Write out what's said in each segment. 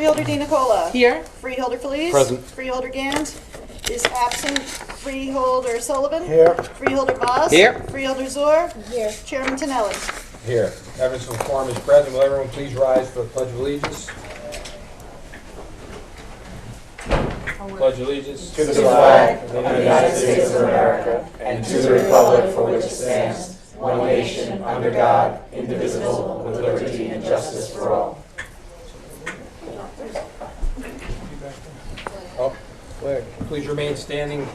Freeholder Di Nicola. Here. Freeholder Felice. Present. Freeholder Gant is absent. Freeholder Sullivan. Here. Freeholder Boss. Here. Freeholder Zor. Here. Chairman Tonelli. Here. Evidence of quorum is present. Will everyone please rise for the Pledge of Allegiance? Pledge allegiance To the flag of the United States of America and to the republic for which it stands, one nation, under God, indivisible, with liberty and justice for all. Please remain standing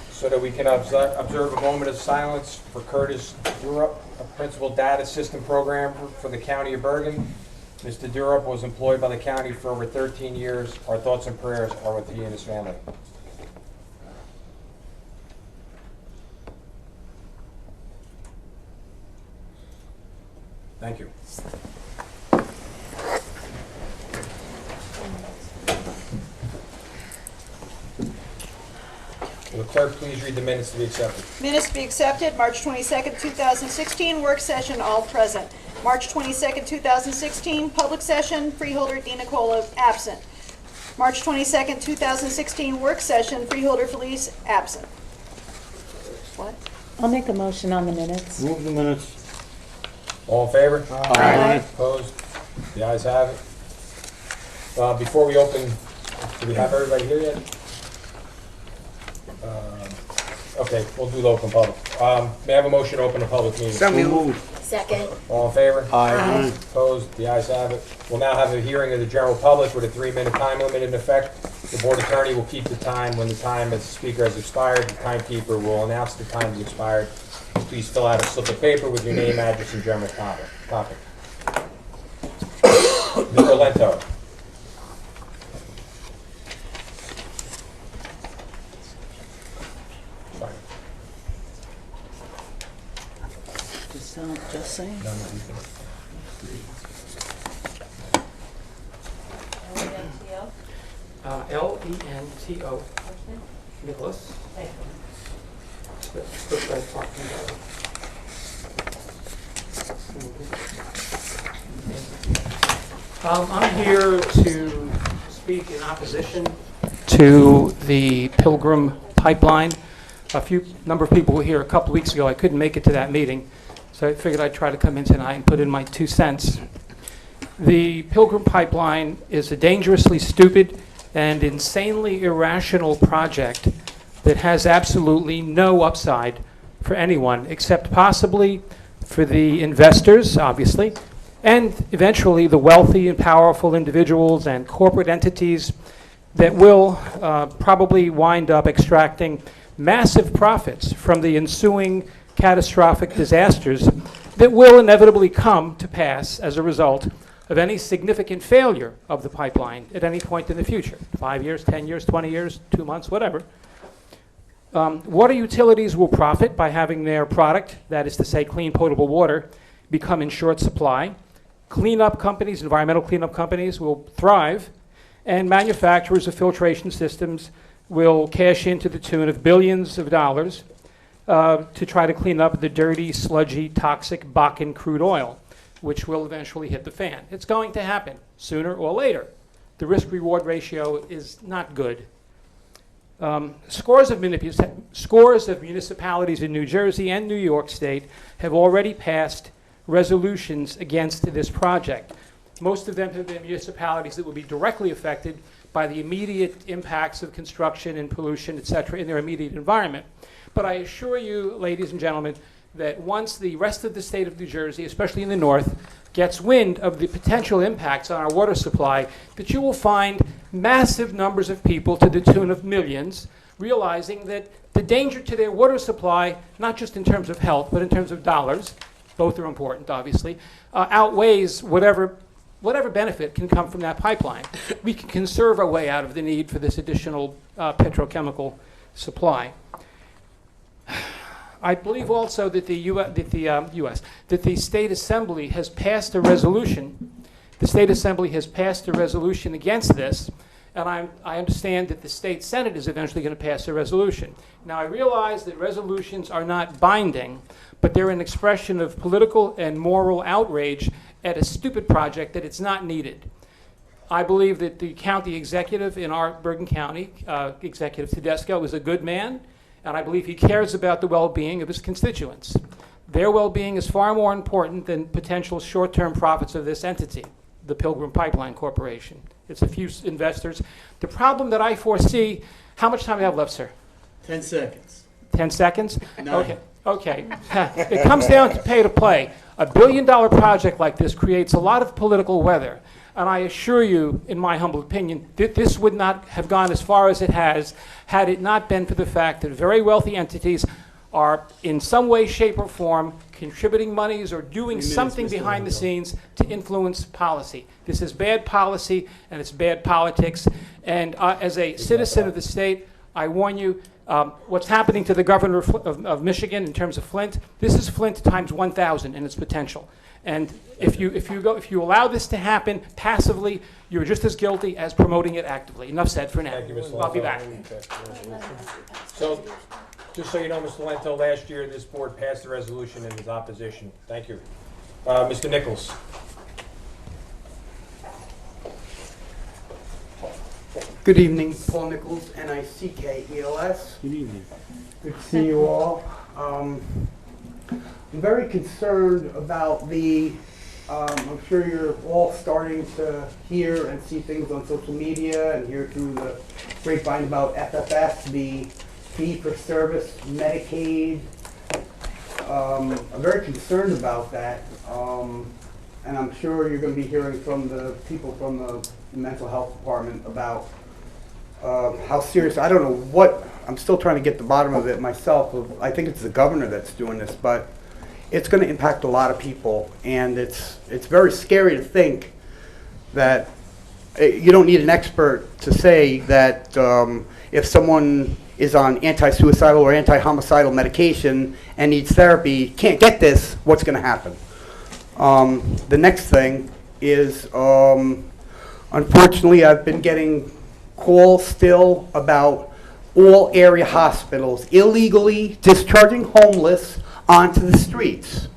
so that we can observe a moment of silence for Curtis Durup, a Principal Data System Programmer for the County of Bergen. Mr. Durup was employed by the county for over 13 years. Our thoughts and prayers are with he and his family. Thank you. Will the clerk please read the minutes to be accepted? Minutes to be accepted, March 22nd, 2016, work session, all present. March 22nd, 2016, public session, Freeholder Di Nicola absent. March 22nd, 2016, work session, Freeholder Felice absent. What? I'll make a motion on the minutes. Move the minutes. All in favor? Aye. Opposed? The ayes have it. Before we open, do we have everybody here yet? Okay, we'll do the open public. May I have a motion to open the public meeting? So moved. Second. All in favor? Aye. Opposed? The ayes have it. We'll now have a hearing of the general public with a 3-minute time limit in effect. The board attorney will keep the time. When the time as the speaker has expired, the timekeeper will announce the time has expired. Please fill out a slip of paper with your name, address, and general topic. Mr. Lento. Just saying. Lento. Nicholas. I'm here to speak in opposition to the Pilgrim Pipeline. Number of people were here a couple weeks ago. I couldn't make it to that meeting, so I figured I'd try to come in tonight and put in my 2 cents. The Pilgrim Pipeline is a dangerously stupid and insanely irrational project that has absolutely no upside for anyone, except possibly for the investors, obviously, and eventually the wealthy and powerful individuals and corporate entities that will probably wind up extracting massive profits from the ensuing catastrophic disasters that will inevitably come to pass as a result of any significant failure of the pipeline at any point in the future, 5 years, 10 years, 20 years, 2 months, whatever. Water utilities will profit by having their product, that is to say clean potable water, become in short supply. Cleanup companies, environmental cleanup companies will thrive, and manufacturers of filtration systems will cash in to the tune of billions of dollars to try to clean up the dirty, sludgy, toxic Bakken crude oil, which will eventually hit the fan. It's going to happen sooner or later. The risk-reward ratio is not good. Scores of municipalities in New Jersey and New York State have already passed resolutions against this project. Most of them have been municipalities that will be directly affected by the immediate impacts of construction and pollution, et cetera, in their immediate environment. But I assure you, ladies and gentlemen, that once the rest of the state of New Jersey, especially in the north, gets wind of the potential impacts on our water supply, that you will find massive numbers of people, to the tune of millions, realizing that the danger to their water supply, not just in terms of health, but in terms of dollars, both are important, obviously, outweighs whatever benefit can come from that pipeline. We can conserve our way out of the need for this additional petrochemical supply. I believe also that the State Assembly has passed a resolution. The State Assembly has passed a resolution against this, and I understand that the State Senate is eventually going to pass a resolution. Now, I realize that resolutions are not binding, but they're an expression of political and moral outrage at a stupid project that it's not needed. I believe that the county executive in our Bergen County, Executive Tedesco, is a good man, and I believe he cares about the well-being of his constituents. Their well-being is far more important than potential short-term profits of this entity, the Pilgrim Pipeline Corporation. It's a few investors. The problem that I foresee, how much time do you have left, sir? 10 seconds. 10 seconds? 9. Okay. It comes down to pay to play. A billion-dollar project like this creates a lot of political weather. And I assure you, in my humble opinion, that this would not have gone as far as it has had it not been for the fact that very wealthy entities are in some way, shape, or form contributing monies or doing something behind the scenes to influence policy. This is bad policy and it's bad politics. And as a citizen of the state, I warn you, what's happening to the governor of Michigan in terms of Flint, this is Flint times 1,000 in its potential. And if you allow this to happen passively, you're just as guilty as promoting it actively. Enough said for now. Thank you, Mr. I'll be Lento. back. So, just so you know, Mr. Lento, last year this board passed the resolution in his opposition. Thank you. Mr. Nichols. Good evening, Paul Nichols, Nickels. Good evening. Good to see you all. I'm very concerned about I'm sure you're all starting to hear and see things on social media and hear through the grapevine about FFS, the fee-for-service Medicaid. I'm very concerned about that. And I'm sure you're going to be hearing from the people from the mental health department about how serious, I don't know what, I'm still trying to get the bottom of it myself. I think it's the governor that's doing this, but it's going to impact a lot of people. And it's very scary to think that you don't need an expert to say that if someone is on anti-suicidal or anti-homicidal medication and needs therapy, can't get this, what's going to happen? The next thing is, unfortunately, I've been getting calls still about all area hospitals illegally discharging homeless onto the streets.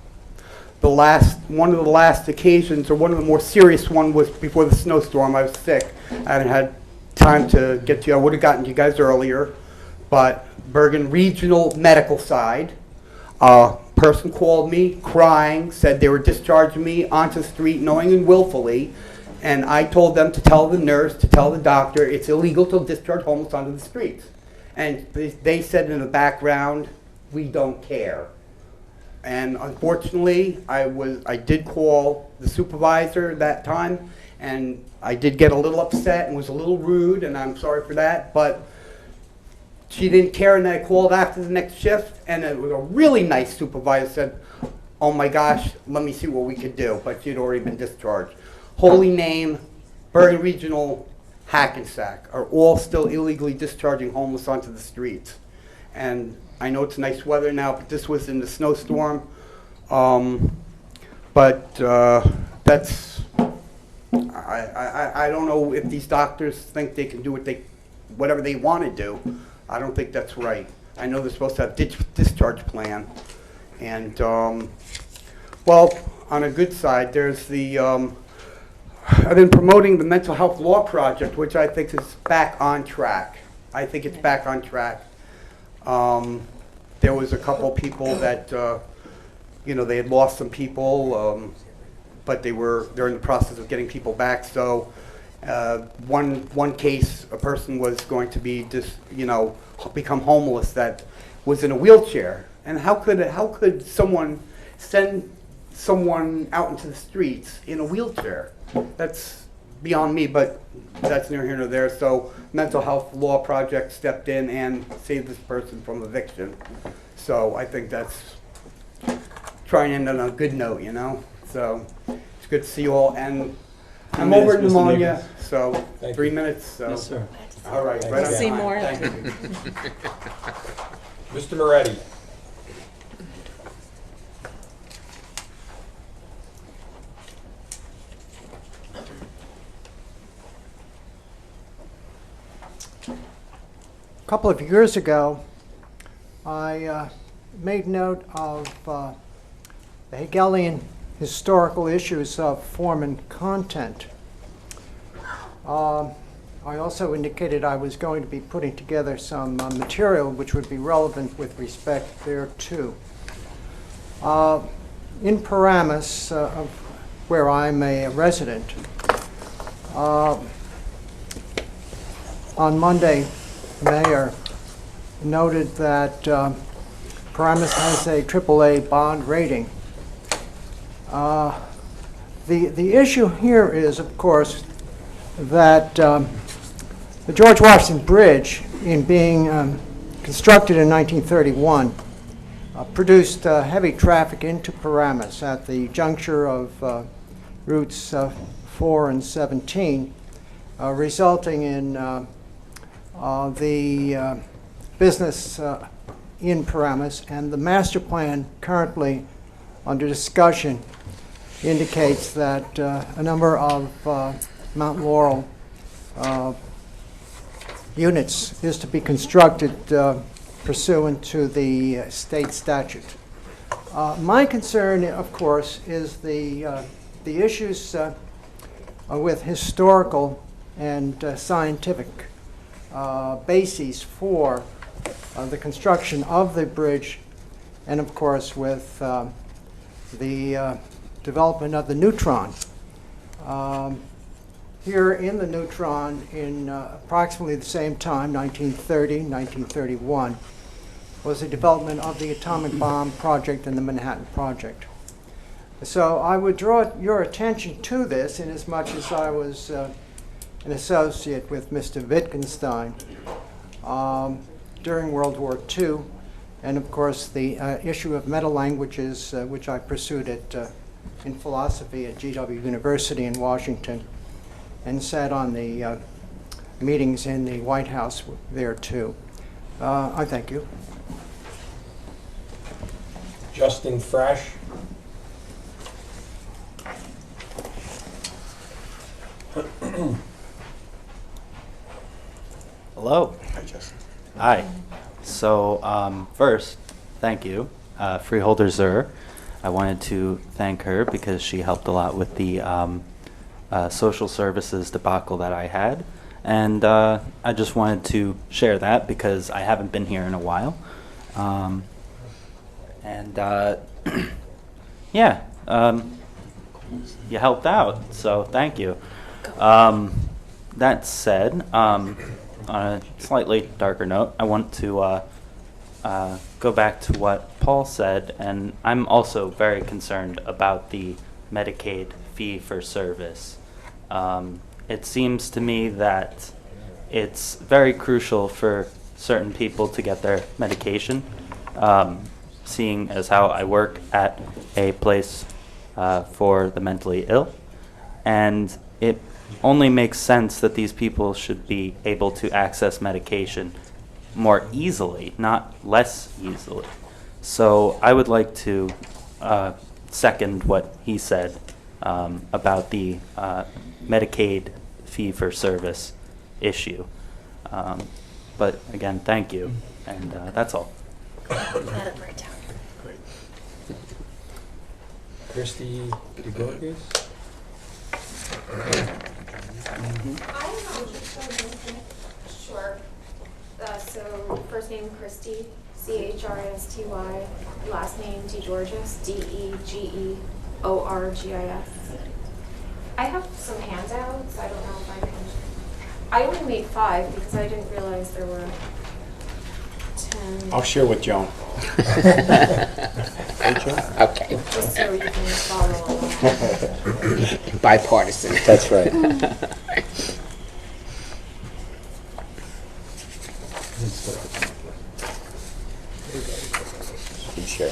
One of the last occasions, or one of the more serious one, was before the snowstorm. I was sick. I hadn't had time to get to you. I would have gotten to you guys earlier, but Bergen Regional Medical Side, person called me crying, said they were discharging me onto the street knowing and willfully, and I told them to tell the nurse, to tell the doctor, it's illegal to discharge homeless onto the streets. And they said in the background, we don't care. And unfortunately, I did call the supervisor that time, and I did get a little upset and was a little rude, and I'm sorry for that, but she didn't care, and then I called after the next shift, and it was a really nice supervisor, said, oh my gosh, let me see what we could do, but she'd already been discharged. Holy name, Bergen Regional, Hackensack are all still illegally discharging homeless onto the streets. And I know it's nice weather now, but this was in the snowstorm. That's, I don't know if these doctors think they can do whatever they want to do. I don't think that's right. I know they're supposed to have discharge plan. And, well, on a good side, there's the, I've been promoting the Mental Health Law Project, which I think is back on track. I think it's back on track. There was a couple people that, they had lost some people, but they're in the process of getting people back. So one case, a person was going to be become homeless that was in a wheelchair. And how could someone send someone out into the streets in a wheelchair? That's beyond me, but that's neither here nor there. So Mental Health Law Project stepped in and saved this person from eviction. So I think that's trying to end on a good note, So it's good to see you all. And I'm over at pneumonia, so 3 minutes. So. Yes, sir. All right. Thank Right you. on See time. more. Thank you. Mr. Moretti. A couple of years ago, I made note of the Hegelian historical issues of form and content. I also indicated I was going to be putting together some material which would be relevant with respect thereto. In Paramus, where I'm a resident, on Monday, Mayor noted that Paramus has a AAA bond rating. The issue here is, of course, that the George Washington Bridge, in being constructed in 1931, produced heavy traffic into Paramus at the juncture of routes 4 and 17, resulting in the business in Paramus, and the master plan currently under discussion indicates that a number of Mount Laurel units is to be constructed pursuant to the state statute. My concern, of course, is the issues with historical and scientific bases for the construction of the bridge, and of course with the development of the neutron. Here in the neutron, in approximately the same time, 1930, 1931, was the development of the atomic bomb project and the Manhattan Project. So I would draw your attention to this, inasmuch as I was an associate with Mr. Wittgenstein during World War II, and of course the issue of meta-languages, which I pursued in philosophy at GW University in Washington, and sat on the meetings in the White House there too. I thank you. Justin Frash. Hello. Hi, Justin. Hi. So first, thank you, Freeholders. I wanted to thank her because she helped a lot with the social services debacle that I had. And I just wanted to share that because I haven't been here in a while. Yeah, you helped out, so thank you. That said, on a slightly darker note, I want to go back to what Paul said, and I'm also very concerned about the Medicaid fee for service. It seems to me that it's very crucial for certain people to get their medication, seeing as how I work at a place for the mentally ill, and it only makes sense that these people should be able to access medication more easily, not less easily. So I would like to second what he said about the Medicaid fee-for-service issue. But again, thank you, and that's all. Christy DeGorgis. Sure. So first name Christy, C-H-R-I-S-T-Y. Last name DeGeorgis, D-E-G-E-O-R-G-I-S. I have some handouts. I don't know if I can. I only made 5 because I didn't realize there were 10. I'll share with Joan. Okay, Just so you can follow along. bipartisan. That's right. You share.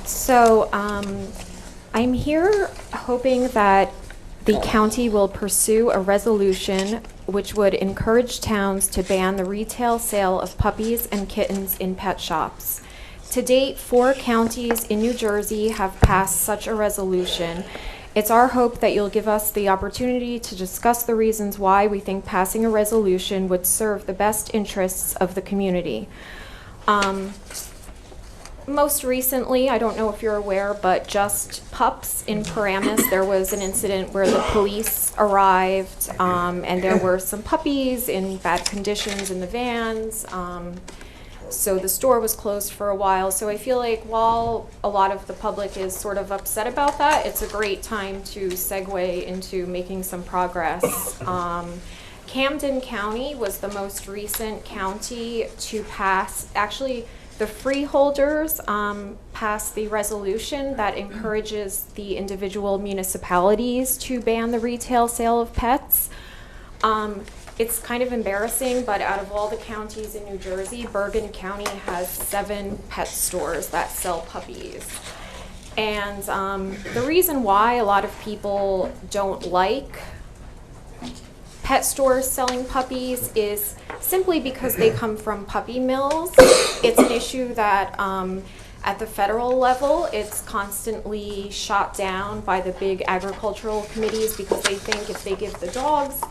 So I'm here hoping that the county will pursue a resolution which would encourage towns to ban the retail sale of puppies and kittens in pet shops. To date, 4 counties in New Jersey have passed such a resolution. It's our hope that you'll give us the opportunity to discuss the reasons why we think passing a resolution would serve the best interests of the community. most recently, I don't know if you're aware, but just pups in Paramus, there was an incident where the police arrived, and there were some puppies in bad conditions in the vans. So the store was closed for a while. So I feel like while a lot of the public is sort of upset about that, it's a great time to segue into making some progress. Camden County was the most recent county to pass, actually the Freeholders passed the resolution that encourages the individual municipalities to ban the retail sale of pets. It's kind of embarrassing, but out of all the counties in New Jersey, Bergen County has 7 pet stores that sell puppies. And the reason why a lot of people don't like pet stores selling puppies is simply because they come from puppy mills. It's an issue that at the federal level, it's constantly shot down by the big agricultural committees because they think if they give the dogs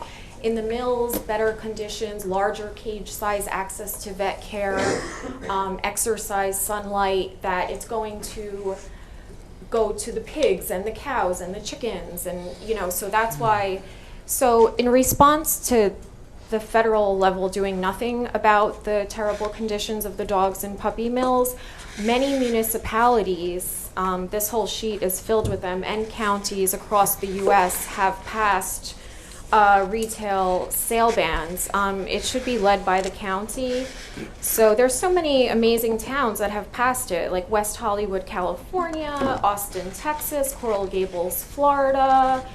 in the mills better conditions, larger cage size, access to vet care, exercise, sunlight, that it's going to go to the pigs and the cows and the chickens, and so that's why. So in response to the federal level doing nothing about the terrible conditions of the dogs in puppy mills, many municipalities, this whole sheet is filled with them, and counties across the U.S. have passed retail sale bans. It should be led by the county. So there's so many amazing towns that have passed it, like West Hollywood, California, Austin, Texas, Coral Gables, Florida,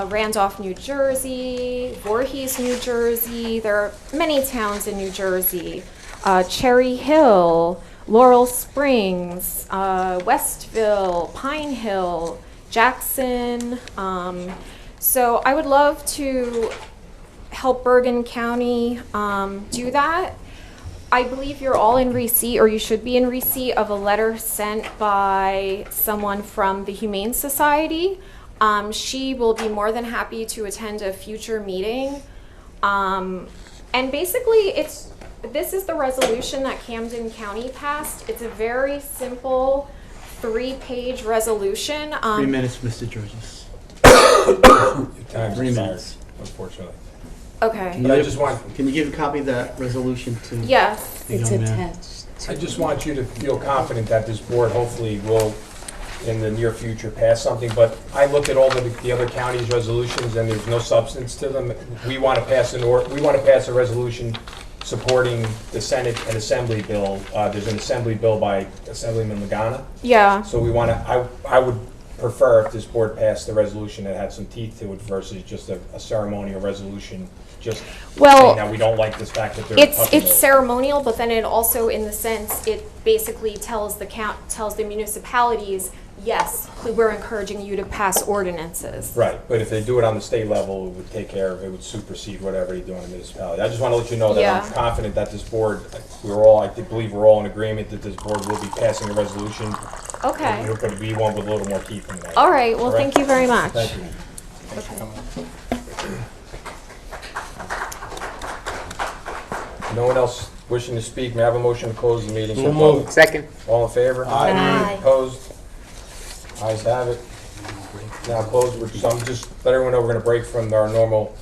Randolph, New Jersey, Voorhees, New Jersey. There are many towns in New Jersey. Cherry Hill, Laurel Springs, Westville, Pine Hill, Jackson. So I would love to help Bergen County do that. I believe you're all in receipt, or you should be in receipt, of a letter sent by someone from the Humane Society. She will be more than happy to attend a future meeting. And basically, this is the resolution that Camden County passed. It's a very simple 3-page resolution. 3 minutes, Mr. Georges. Time's 3 expired, minutes. unfortunately. Okay. But I just want, Can you give a copy of that resolution to Yes. the It's young man? attached. I just want you to feel confident that this board hopefully will, in the near future, pass something. But I looked at all the other counties' resolutions, and there's no substance to them. We want to pass a resolution supporting the Senate and Assembly bill. There's an Assembly bill by Assemblyman Magana. Yeah. So we want to, I would prefer if this board passed the resolution that had some teeth to it versus just a ceremonial resolution, just saying that we don't like this fact that they're It's ceremonial, but then it also, in the sense, it basically tells the municipalities, yes, we're encouraging you to pass ordinances. Right, but if they do it on the state level, it would take care of, it would supersede whatever you do in the municipality. I just want to let you know that Yeah. I'm confident that this board, I believe we're all in agreement that this board will be passing a resolution. Okay. And it'll be one with a little more teeth in that. All right, well, thank you very much. Thank you. No one else wishing to speak, may I have a motion to close the meeting? So moved. Second. All in favor? Aye. Opposed? Ayes have it. Now closed, so I'm just letting everyone know we're going to break from our normal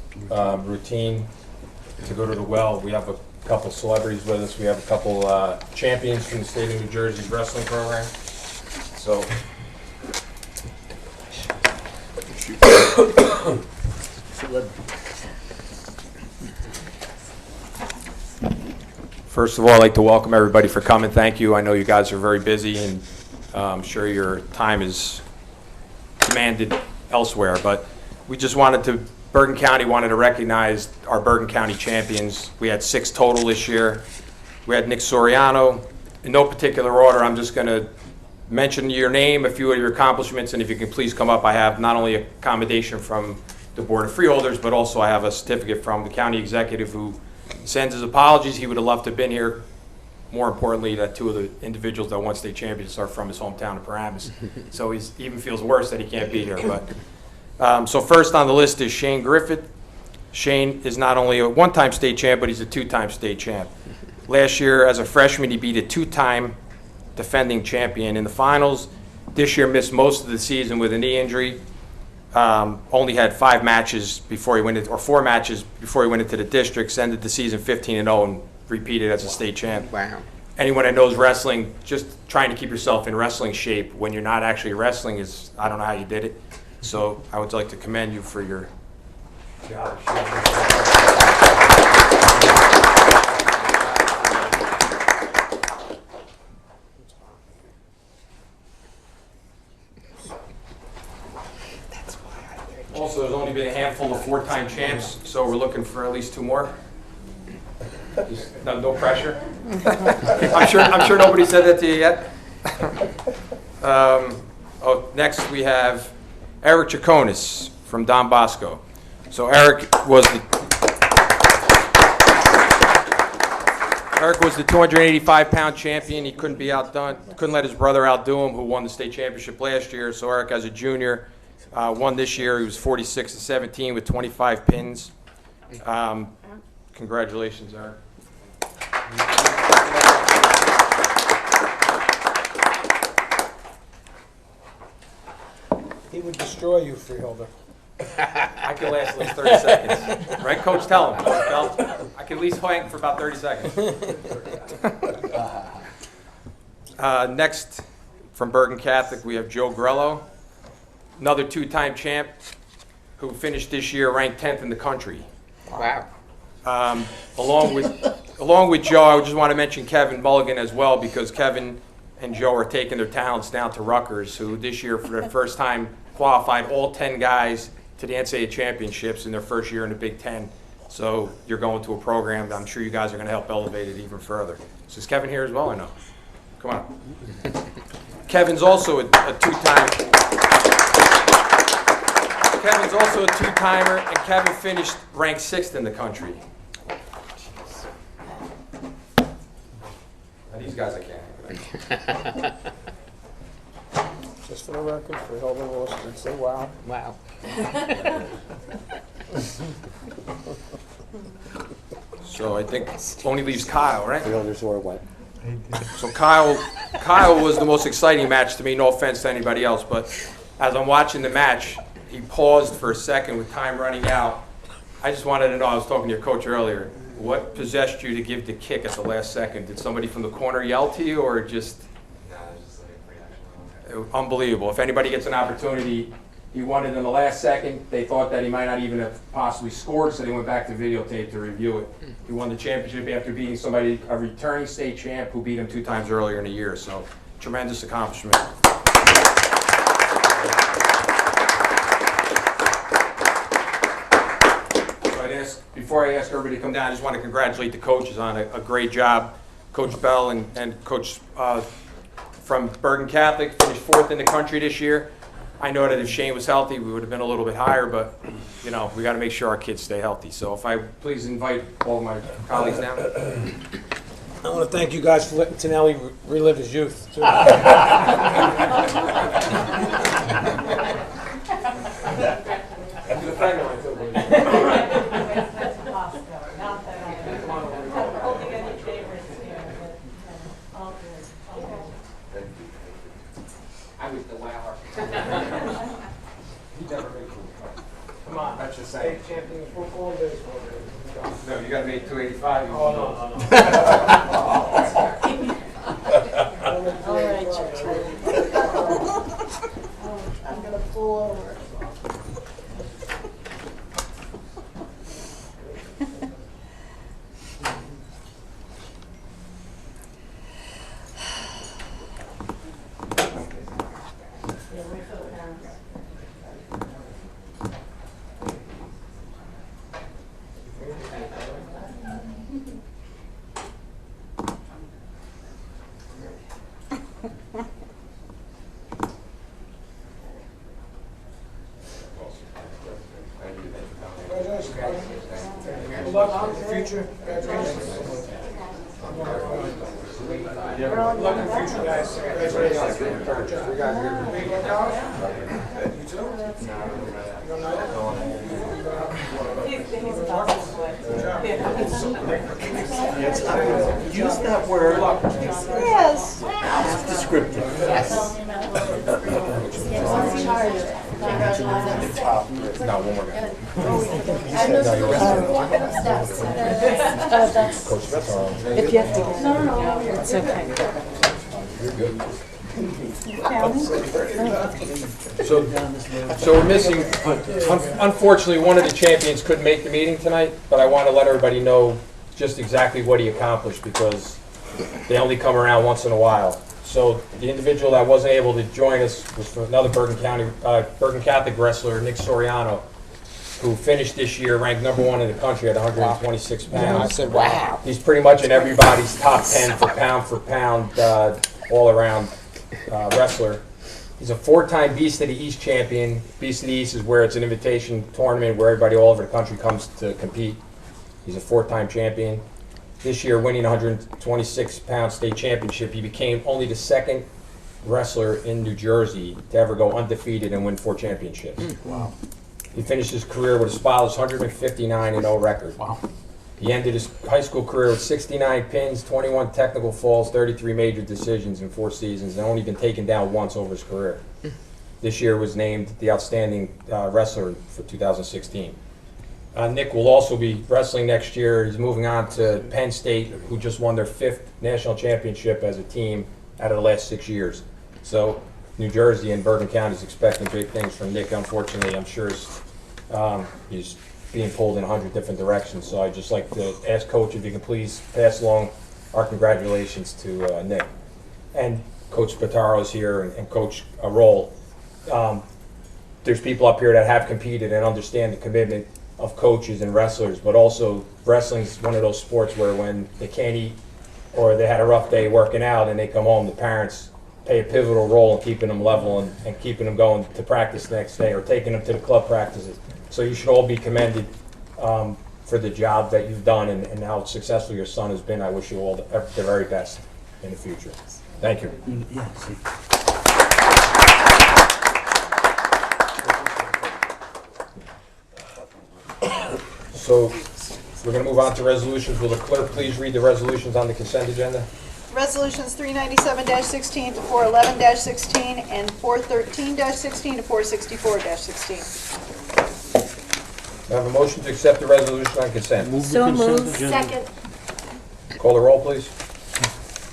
routine to go to the well. We have a couple celebrities with us. We have a couple champions from the state of New Jersey's wrestling program. So. First of all, I'd like to welcome everybody for coming. Thank you. I know you guys are very busy, and I'm sure your time is demanded elsewhere, but we just Bergen County wanted to recognize our Bergen County champions. We had 6 total this year. We had Nick Soriano. In no particular order, I'm just going to mention your name, a few of your accomplishments, and if you can please come up. I have not only a commendation from the Board of Freeholders, but also I have a certificate from the county executive who sends his apologies. He would have loved to have been here. More importantly, that 2 of the individuals that won state champions are from his hometown of Paramus. So he even feels worse that he can't be here. But so first on the list is Shane Griffith. Shane is not only a 1-time state champ, but he's a 2-time state champ. Last year, as a freshman, he beat a 2-time defending champion in the finals. This year missed most of the season with a knee injury. Only had 5 matches before he went into, or 4 matches before he went into the districts. Ended the season 15-0 and repeated as a state champ. Wow. Anyone that knows wrestling, just trying to keep yourself in wrestling shape when you're not actually wrestling is, I don't know how you did it. So I would like to commend you for your job. Also, there's only been a handful of 4-time champs, so we're looking for at least 2 more. Just, no pressure. I'm sure nobody said that to you yet. Next we have Eric Chaconis from Don Bosco. So Eric was the 285-pound champion. He couldn't be outdone. Couldn't let his brother outdo him, who won the state championship last year. So Eric, as a junior, won this year. He was 46-17 with 25 pins. Congratulations, Eric. He would destroy you, Freeholder. I can last at least 30 seconds. Right, Coach? Tell him. I can at least hang for about 30 seconds. Next, from Bergen Catholic, we have Joe Grello, another 2-time champ who finished this year ranked 10th in the country. Wow. Along with Joe, I just want to mention Kevin Mulligan as well, because Kevin and Joe are taking their talents down to Rutgers, who this year for the first time qualified all 10 guys to the NCAA championships in their first year in the Big Ten. So you're going to a program that I'm sure you guys are going to help elevate it even further. So is Kevin here as well or no? Come on. Kevin's also a 2-time. Kevin's also a 2-timer, and Kevin finished ranked 6th in the country. Now, these guys I can't. Just for the record, Freeholder will say wow. Wow. So I think only leaves Kyle, right? Freeholders or what? So Kyle was the most exciting match to me. No offense to anybody else, but as I'm watching the match, he paused for a second with time running out. I just wanted to know, I was talking to your coach earlier, what possessed you to give the kick at the last second? Did somebody from the corner yell to you, or just? No, it was just like a reaction. Unbelievable. If anybody gets an opportunity, he won it in the last second. They thought that he might not even have possibly scored, so they went back to videotape to review it. He won the championship after beating somebody, a returning state champ who beat him 2 times earlier in the year. So, tremendous accomplishment. Before I ask everybody to come down, I just want to congratulate the coaches on a great job. Coach Bell and Coach from Bergen Catholic finished 4th in the country this year. I know that if Shane was healthy, we would have been a little bit higher, but you know, we got to make sure our kids stay healthy. So if I please invite all of my colleagues down. I want to thank you guys for letting Tonelli relive his youth, too. I was the loud. He never made it. Come on, that's just saying. State champion of football and baseball. No, you got to make 285. Oh, no. All right, I'm going to pull over. Good luck in the future. Congratulations. Use that word. Yes. Descriptive. Yes. No, one more guy. Coach Betaro. If you have to go. It's okay. So we're missing, unfortunately, one of the champions couldn't make the meeting tonight, but I want to let everybody know just exactly what he accomplished, because they only come around once in a while. So the individual that wasn't able to join us was from another Bergen Catholic wrestler, Nick Soriano, who finished this year ranked #1 in the country at 126 pounds. I said, wow. He's pretty much in everybody's top 10 for pound, all-around wrestler. He's a 4-time Beast of the East champion. Beast of the East is where it's an invitation tournament where everybody all over the country comes to compete. He's a 4-time champion. This year, winning 126-pound state championship, he became only the 2nd wrestler in New Jersey to ever go undefeated and win 4 championships. Wow. He finished his career with a spotless 159-0 record. Wow. He ended his high school career with 69 pins, 21 technical falls, 33 major decisions in 4 seasons, and only been taken down once over his career. This year was named the outstanding wrestler for 2016. Nick will also be wrestling next year. He's moving on to Penn State, who just won their 5th national championship as a team out of the last 6 years. So New Jersey and Bergen County is expecting big things from Nick. Unfortunately, I'm sure he's being pulled in 100 different directions. So I'd just like to ask Coach if you can please pass along our congratulations to Nick. And Coach Betaro is here, and Coach Roll. There's people up here that have competed and understand the commitment of coaches and wrestlers, but also wrestling's one of those sports where when they can't eat or they had a rough day working out and they come home, the parents play a pivotal role in keeping them level and keeping them going to practice the next day or taking them to the club practices. So you should all be commended for the job that you've done and how successful your son has been. I wish you all the very best in the future. Thank you. Yeah, see. So we're going to move on to resolutions. Will the clerk please read the resolutions on the consent agenda? Resolutions 397-16 to 411-16 and 413-16 to 464-16. May I have a motion to accept the resolution on consent? So moved. Second. Call the roll, please.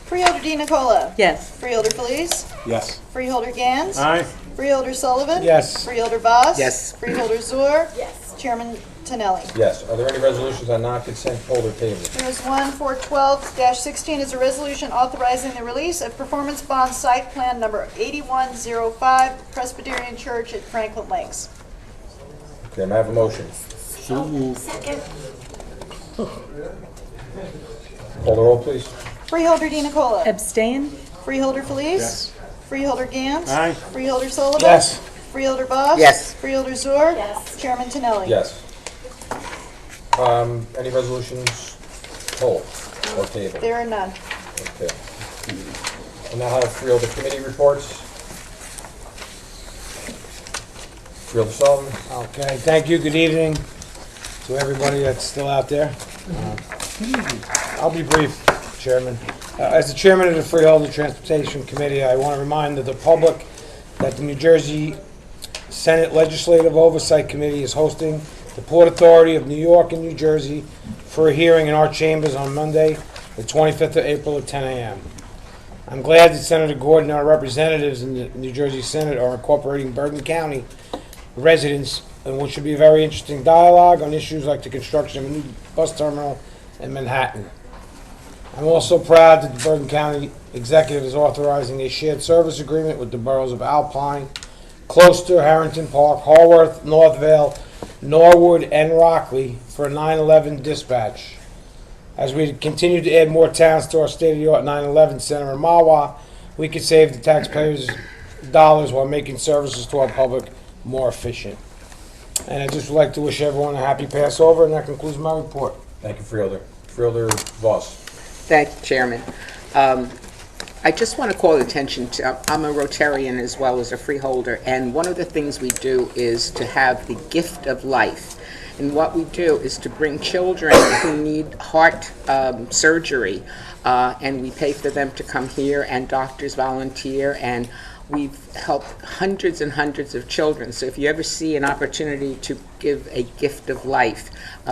Freeholder Di Nicola. Yes. Freeholder Feliz. Yes. Freeholder Gans. Aye. Freeholder Sullivan. Yes. Freeholder Voss. Yes. Freeholder Zur. Yes. Chairman Tonelli. Yes. Are there any resolutions on non-consent folder table? There is one. 412-16 is a resolution authorizing the release of performance bond site plan number 8105 Presbyterian Church at Franklin Lakes. Okay, may I have a motion? Second. Call the roll, please. Freeholder Di Nicola. Abstain? Freeholder Feliz. Freeholder Gans. Aye. Freeholder Sullivan. Yes. Freeholder Voss. Yes. Freeholder Zur. Yes. Chairman Tonelli. Yes. Any resolutions hold or table? There are none. Okay. We'll now have Freeholder Committee reports. Freeholder Sullivan. Okay, thank you. Good evening to everybody that's still out there. I'll be brief, Chairman. As the Chairman of the Freeholder Transportation Committee, I want to remind the public that the New Jersey Senate Legislative Oversight Committee is hosting the Port Authority of New York and New Jersey for a hearing in our chambers on Monday, the 25th of April at 10 a.m. I'm glad that Senator Gordon and our representatives in the New Jersey Senate are incorporating Bergen County residents in what should be a very interesting dialogue on issues like the construction of a new bus terminal in Manhattan. I'm also proud that the Bergen County Executive is authorizing a shared service agreement with the boroughs of Alpine, Closter, Harrington Park, Haworth, Northvale, Norwood, and Rockley for a 9/11 dispatch. As we continue to add more towns to our state-of-the-art 9/11 center in Mahwah, we could save the taxpayers dollars while making services to our public more efficient. And I just would like to wish everyone a happy Passover, and that concludes my report. Thank you, Freeholder. Freeholder Voss. Thank you, Chairman. I just want to call attention to, I'm a Rotarian as well as a Freeholder, and one of the things we do is to have the gift of life. And what we do is to bring children who need heart surgery, and we pay for them to come here, and doctors volunteer, and we've helped hundreds and hundreds of children. So if you ever see an opportunity to give a gift of life,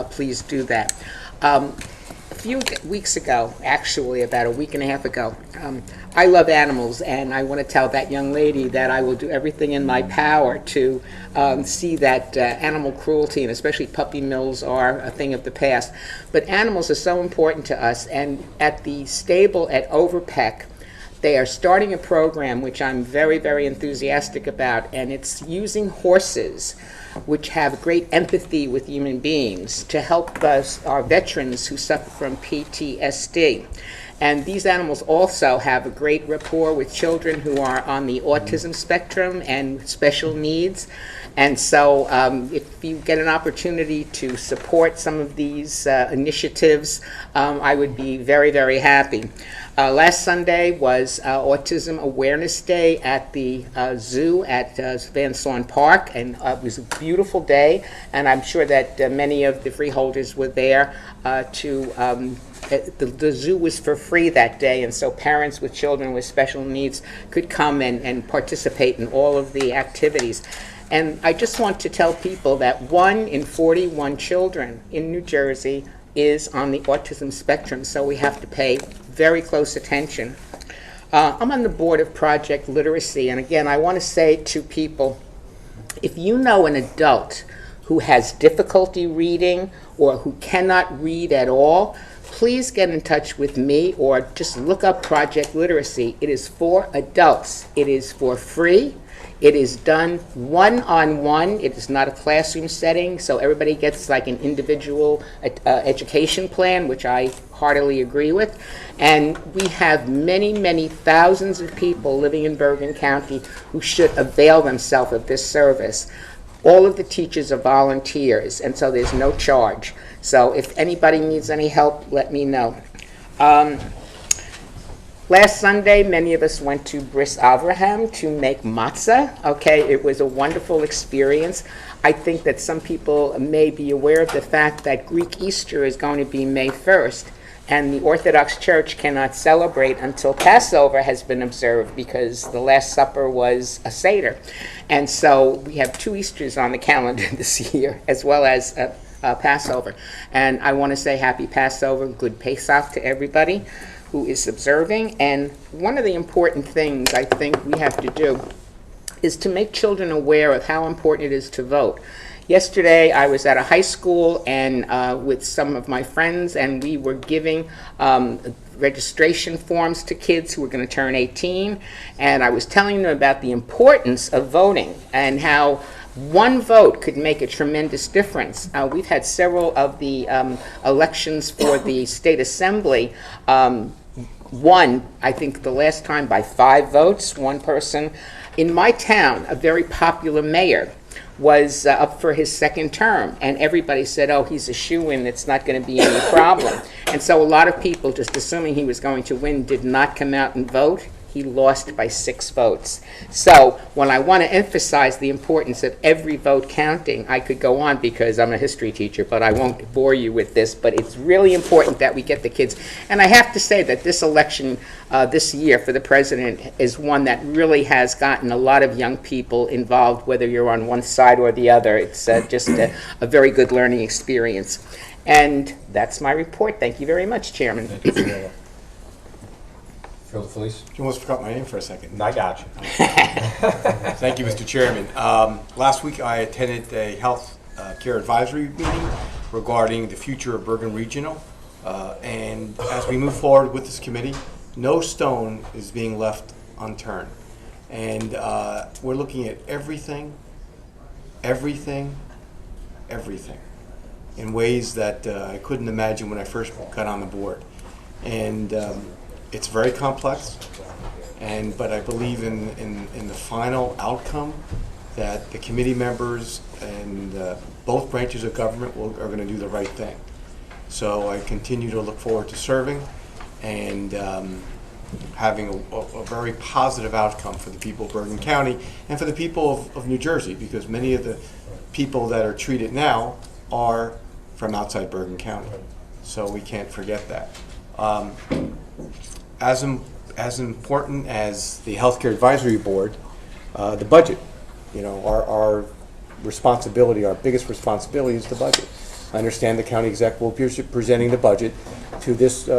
please do that. A few weeks ago, actually about a week and a half ago, I love animals, and I want to tell that young lady that I will do everything in my power to see that animal cruelty, and especially puppy mills, are a thing of the past. But animals are so important to us, and at the stable at Overpeck, they are starting a program which I'm very, very enthusiastic about, and it's using horses which have great empathy with human beings to help us, our veterans who suffer from PTSD. And these animals also have a great rapport with children who are on the autism spectrum and special needs. And so if you get an opportunity to support some of these initiatives, I would be very, very happy. Last Sunday was Autism Awareness Day at the zoo at Van Saun Park, and it was a beautiful day, and I'm sure that many of the freeholders were there the zoo was for free that day, and so parents with children with special needs could come and participate in all of the activities. And I just want to tell people that 1 in 41 children in New Jersey is on the autism spectrum, so we have to pay very close attention. I'm on the board of Project Literacy, and again, I want to say to people, if you know an adult who has difficulty reading or who cannot read at all, please get in touch with me or just look up Project Literacy. It is for adults. It is for free. It is done one-on-one. It is not a classroom setting, so everybody gets like an individual education plan, which I heartily agree with. And we have many, many thousands of people living in Bergen County who should avail themselves of this service. All of the teachers are volunteers, and so there's no charge. So if anybody needs any help, let me know. Last Sunday, many of us went to Bris Avraham to make matzah. Okay, it was a wonderful experience. I think that some people may be aware of the fact that Greek Easter is going to be May 1st, and the Orthodox Church cannot celebrate until Passover has been observed because the Last Supper was a Seder. And so we have 2 Easters on the calendar this year, as well as Passover. And I want to say happy Passover, good Pesach to everybody who is observing. And one of the important things I think we have to do is to make children aware of how important it is to vote. Yesterday I was at a high school and with some of my friends, and we were giving registration forms to kids who were going to turn 18, and I was telling them about the importance of voting and how one vote could make a tremendous difference. We've had several of the elections for the state assembly won, I think the last time, by 5 votes, one person. In my town, a very popular mayor was up for his 2nd term, and everybody said, oh, he's a shoo-in, it's not going to be any problem. And so a lot of people, just assuming he was going to win, did not come out and vote. He lost by 6 votes. So when I want to emphasize the importance of every vote counting, I could go on because I'm a history teacher, but I won't bore you with this, but it's really important that we get the kids. And I have to say that this election this year for the president is one that really has gotten a lot of young people involved, whether you're on one side or the other. It's just a very good learning experience. And that's my report. Thank you very much, Chairman. Thank you, Phil Felice. You almost forgot my name for a second. I got you. Thank you, Mr. Chairman. Last week I attended a health care advisory meeting regarding the future of Bergen Regional. And as we move forward with this committee, no stone is being left unturned. And we're looking at everything in ways that I couldn't imagine when I first got on the board. And it's very complex, but I believe in the final outcome that the committee members and both branches of government are going to do the right thing. So I continue to look forward to serving, and having a very positive outcome for the people of Bergen County and for the people of New Jersey, because many of the people that are treated now are from outside Bergen County. So we can't forget that. As important as the Healthcare Advisory Board, the budget. You know, our responsibility, our biggest responsibility is the budget. I understand the county exec will be presenting the budget to this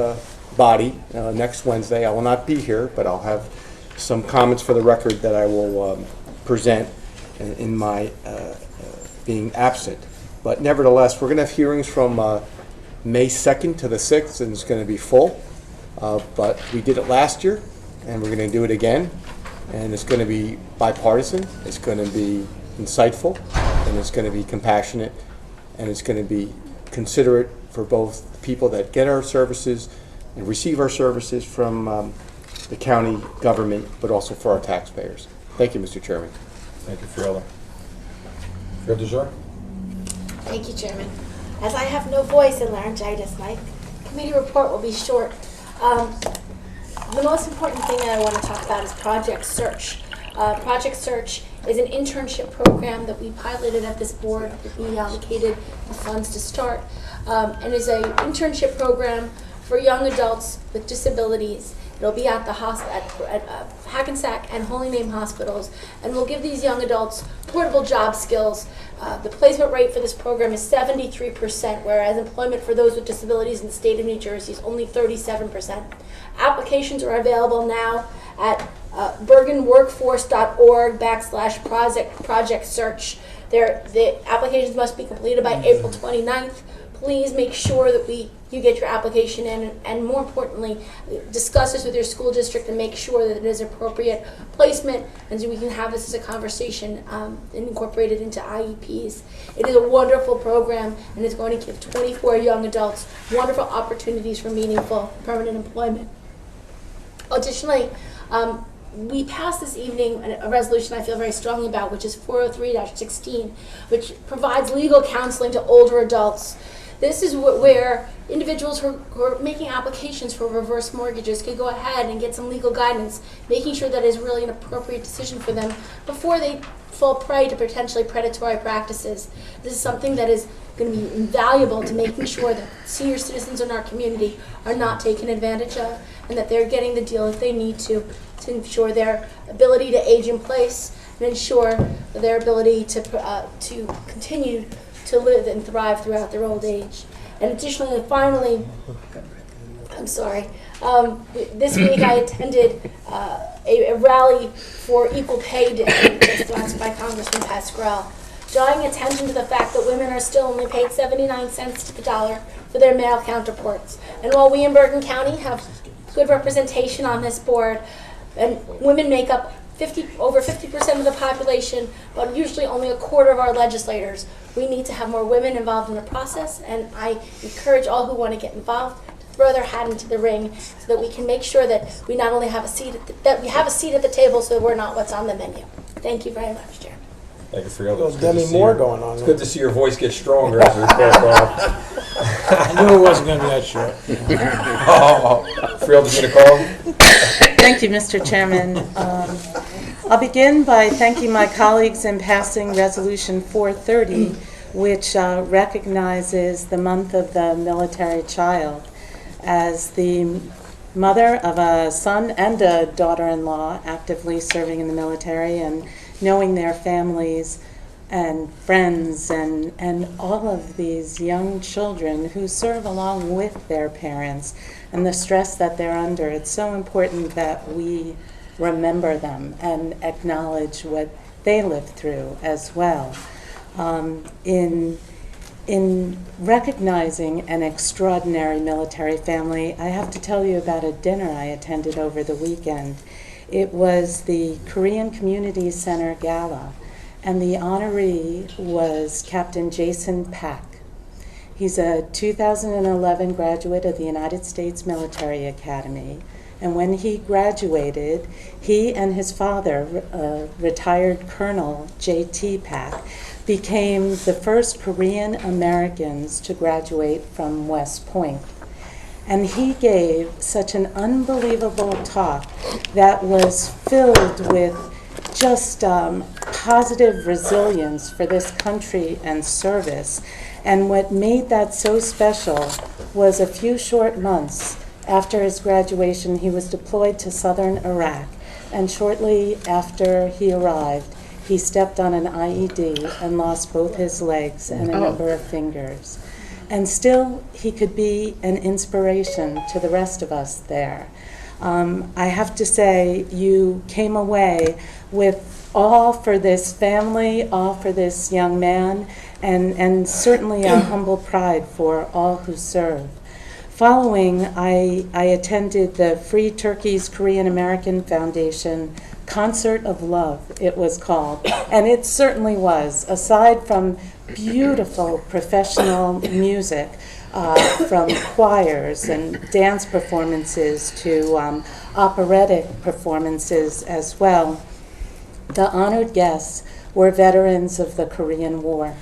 body next Wednesday. I will not be here, but I'll have some comments for the record that I will present in my being absent. But nevertheless, we're going to have hearings from May 2nd to the 6th, and it's going to be full. But we did it last year, and we're going to do it again. And it's going to be bipartisan, it's going to be insightful, and it's going to be compassionate, and it's going to be considerate for both the people that get our services and receive our services from the county government, but also for our taxpayers. Thank you, Mr. Chairman. Thank you, Freeholder. Freeholder Zurich? Thank you, Chairman. As I have no voice and laryngitis, my committee report will be short. The most important thing that I want to talk about is Project Search. Project Search is an internship program that we piloted at this board, that we allocated the funds to start, and is an internship program for young adults with disabilities. It'll be at the at Hackensack and Holy Name hospitals, and we'll give these young adults portable job skills. The placement rate for this program is 73%, whereas employment for those with disabilities in the state of New Jersey is only 37%. Applications are available now at bergenworkforce.org/project search. The applications must be completed by April 29th. Please make sure that you get your application in, and more importantly, discuss this with your school district and make sure that it is appropriate placement, and so we can have this as a conversation and incorporate it into IEPs. It is a wonderful program, and it's going to give 24 young adults wonderful opportunities for meaningful permanent employment. Additionally, we passed this evening a resolution I feel very strongly about, which is 403-16, which provides legal counseling to older adults. This is where individuals who are making applications for reverse mortgages can go ahead and get some legal guidance, making sure that is really an appropriate decision for them before they fall prey to potentially predatory practices. This is something that is going to be invaluable to making sure that senior citizens in our community are not taken advantage of, and that they're getting the deal that they need to ensure their ability to age in place and ensure their ability to continue to live and thrive throughout their old age. And additionally, finally, I'm sorry, this week I attended a rally for Equal Pay Day sponsored by Congressman Pascrell, drawing attention to the fact that women are still only paid 79 cents to the dollar for their male counterparts. And while we in Bergen County have good representation on this board, and women make up over 50% of the population, but usually only a quarter of our legislators. We need to have more women involved in the process, and I encourage all who want to get involved to throw their hat into the ring so that we can make sure that we not only have a seat at the table, so we're not what's on the menu. Thank you very much, Chairman. Thank you, Freeholder. There's Demi Moore going on. It's good to see your voice get stronger as we go on. I knew it wasn't going to be that short. Freeholder's going to call. Thank you, Mr. Chairman. I'll begin by thanking my colleagues in passing Resolution 430, which recognizes the month of the military child. As the mother of a son and a daughter-in-law actively serving in the military, and knowing their families and friends and all of these young children who serve along with their parents and the stress that they're under, it's so important that we remember them and acknowledge what they lived through as well. In recognizing an extraordinary military family, I have to tell you about a dinner I attended over the weekend. It was the Korean Community Center Gala, and the honoree was Captain Jason Pak. He's a 2011 graduate of the United States Military Academy, and when he graduated, he and his father, retired Colonel J.T. Pak, became the first Korean Americans to graduate from West Point. And he gave such an unbelievable talk that was filled with just positive resilience for this country and service. And what made that so special was a few short months after his graduation, he was deployed to southern Iraq. And shortly after he arrived, he stepped on an IED and lost both his legs and a number of fingers. And still, he could be an inspiration to the rest of us there. I have to say, you came away with awe for this family, awe for this young man, and certainly a humble pride for all who serve. Following, I attended the Free Turkey's Korean American Foundation Concert of Love, it was called, and it certainly was. Aside from beautiful professional music, from choirs and dance performances to operatic performances as well, the honored guests were veterans of the Korean War.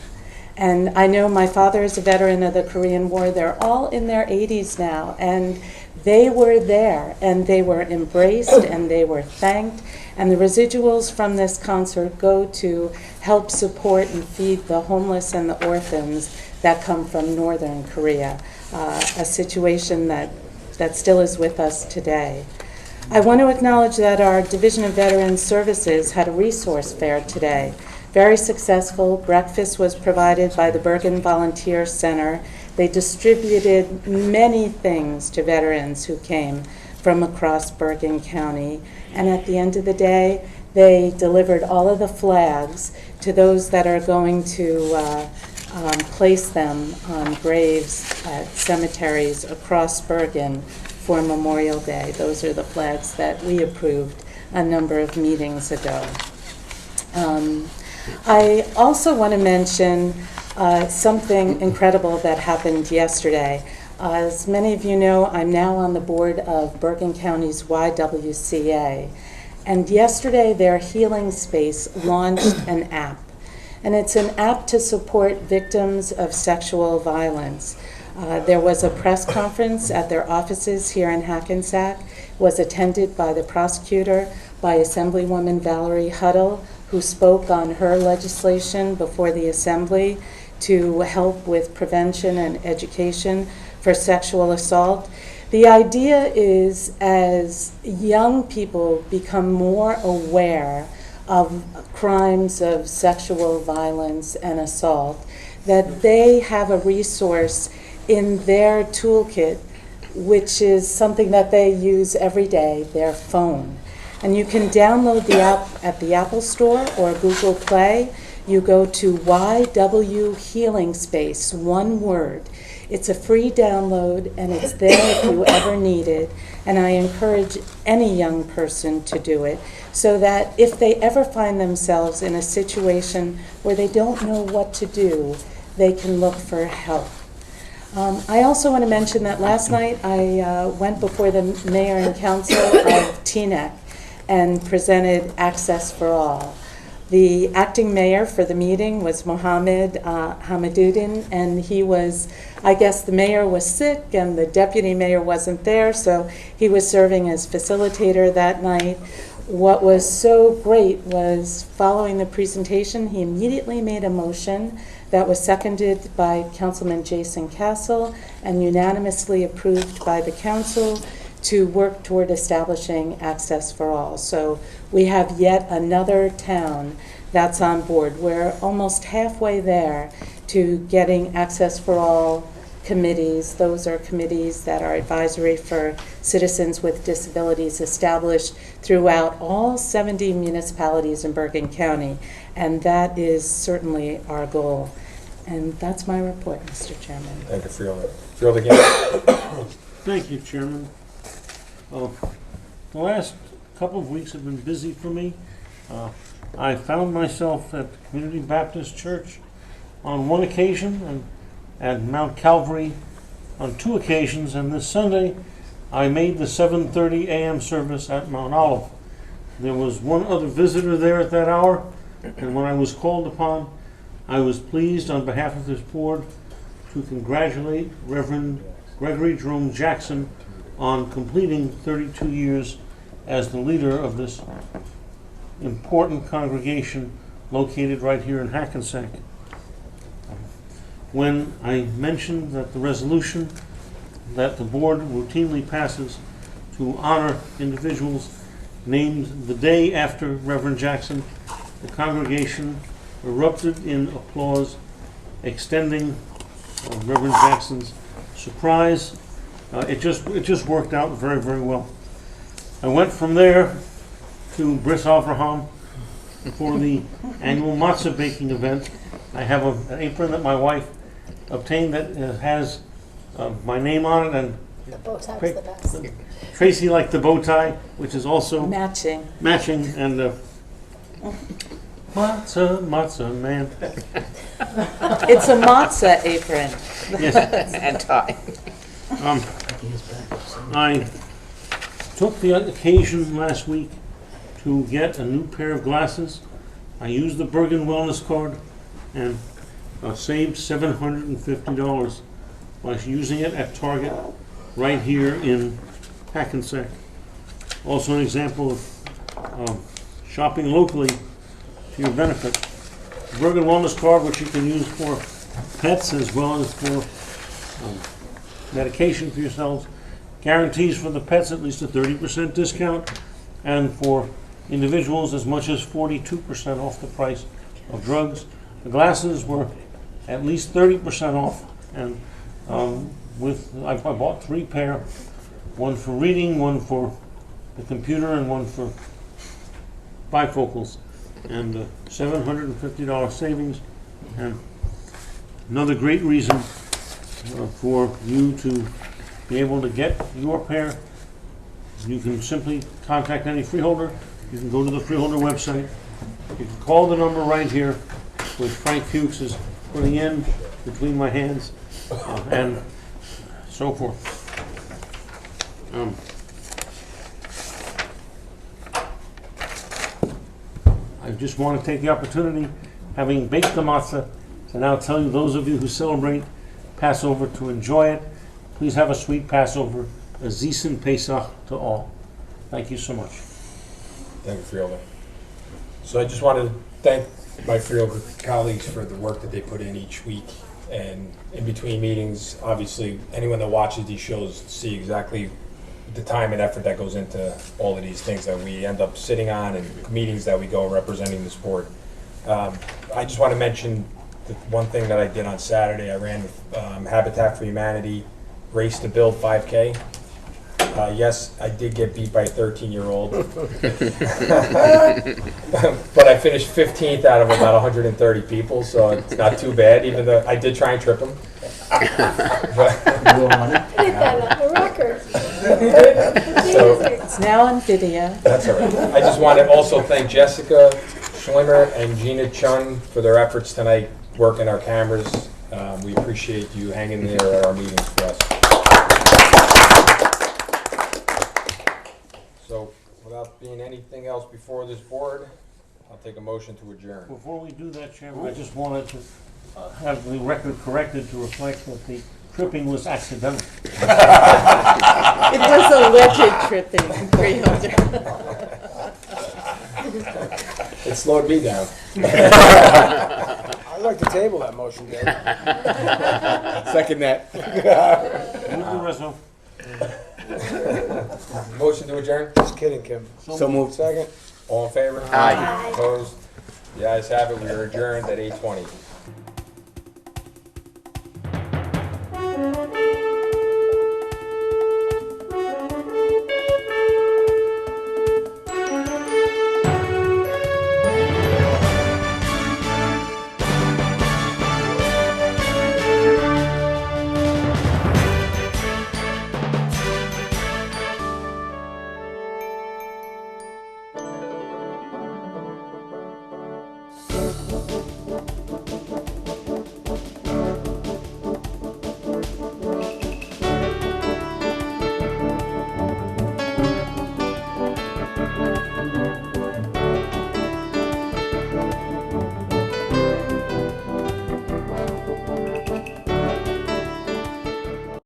And I know my father is a veteran of the Korean War. They're all in their 80s now, and they were there, and they were embraced, and they were thanked. And the residuals from this concert go to help support and feed the homeless and the orphans that come from northern Korea, a situation that still is with us today. I want to acknowledge that our Division of Veterans Services had a resource fair today. Very successful. Breakfast was provided by the Bergen Volunteer Center. They distributed many things to veterans who came from across Bergen County. And at the end of the day, they delivered all of the flags to those that are going to place them on graves at cemeteries across Bergen for Memorial Day. Those are the flags that we approved a number of meetings ago. I also want to mention something incredible that happened yesterday. As many of you know, I'm now on the board of Bergen County's YWCA. And yesterday, their Healing Space launched an app. And it's an app to support victims of sexual violence. There was a press conference at their offices here in Hackensack. It was attended by the prosecutor, by Assemblywoman Valerie Huddle, who spoke on her legislation before the Assembly to help with prevention and education for sexual assault. The idea is, as young people become more aware of crimes of sexual violence and assault, that they have a resource in their toolkit, which is something that they use every day, their phone. And you can download the app at the Apple Store or Google Play. You go to YW Healing Space, one word. It's a free download, and it's there if you ever need it. And I encourage any young person to do it, so that if they ever find themselves in a situation where they don't know what to do, they can look for help. I also want to mention that last night I went before the mayor and council of Teaneck and presented Access for All. The acting mayor for the meeting was Mohammed Hamaduddin, and he was, I guess the mayor was sick and the deputy mayor wasn't there, so he was serving as facilitator that night. What was so great was, following the presentation, he immediately made a motion that was seconded by Councilman Jason Castle and unanimously approved by the council to work toward establishing Access for All. So we have yet another town that's on board. We're almost halfway there to getting Access for All committees. Those are committees that are advisory for citizens with disabilities established throughout all 70 municipalities in Bergen County. And that is certainly our goal. And that's my report, Mr. Chairman. Thank you, Field. Field again. Thank you, Chairman. The last couple of weeks have been busy for me. I found myself at the Community Baptist Church on one occasion and at Mount Calvary on two occasions, and this Sunday I made the 7:30 a.m. service at Mount Olive. There was one other visitor there at that hour, and when I was called upon, I was pleased on behalf of this board to congratulate Reverend Gregory Jerome Jackson on completing 32 years as the leader of this important congregation located right here in Hackensack. When I mentioned that the resolution that the board routinely passes to honor individuals named the day after Reverend Jackson, the congregation erupted in applause, extending Reverend Jackson's surprise. It just worked out very, very well. I went from there to Bris Avraham for the annual matzah baking event. I have an apron that my wife obtained that has my name on it, and The bow tie's the best. Tracy liked the bow tie, which is also Matching. and matzah man. It's a matzah apron. Yes. And tie. I took the occasion last week to get a new pair of glasses. I used the Bergen Wellness Card and saved $750 by using it at Target right here in Hackensack. Also an example of shopping locally to your benefit. The Bergen Wellness Card, which you can use for pets as well as for medication for yourselves, guarantees for the pets at least a 30% discount, and for individuals as much as 42% off the price of drugs. The glasses were at least 30% off, and I bought 3 pair, one for reading, one for the computer, and one for bifocals, and $750 savings, and another great reason for you to be able to get your pair. You can simply contact any freeholder. You can go to the freeholder website. You can call the number right here, which Frank Fuchs is putting in between my hands, and so forth. I just want to take the opportunity, having baked the matzah, to now tell you, those of you who celebrate Passover, to enjoy it. Please have a sweet Passover, a Zisen Pesach to all. Thank you so much. Thank you, Freeholder. So I just wanted to thank my Freeholder colleagues for the work that they put in each week. And in between meetings, obviously, anyone that watches these shows see exactly the time and effort that goes into all of these things that we end up sitting on, and meetings that we go representing this board. I just want to mention the one thing that I did on Saturday. I ran Habitat for Humanity Race to Build 5K. Yes, I did get beat by a 13-year-old. But I finished 15th out of about 130 people, so it's not too bad, even though I did try and trip him. A record. It's now on video. That's all right. I just want to also thank Jessica Schlimmer and Gina Chun for their efforts tonight working our cameras. We appreciate you hanging there at our meetings for us. So, without being anything else before this board, I'll take a motion to adjourn. Before we do that, Chairman, I just wanted to have the record corrected to reflect that the tripping was accidental. It was alleged tripping, Freeholder. It slowed me down. I'd like to table that motion, Gary. Second that. Move the reso. Motion to adjourn? Just kidding, Kim. So moved. Second. All in favor? Aye. Opposed? The ayes have it. We are adjourned at 8:20.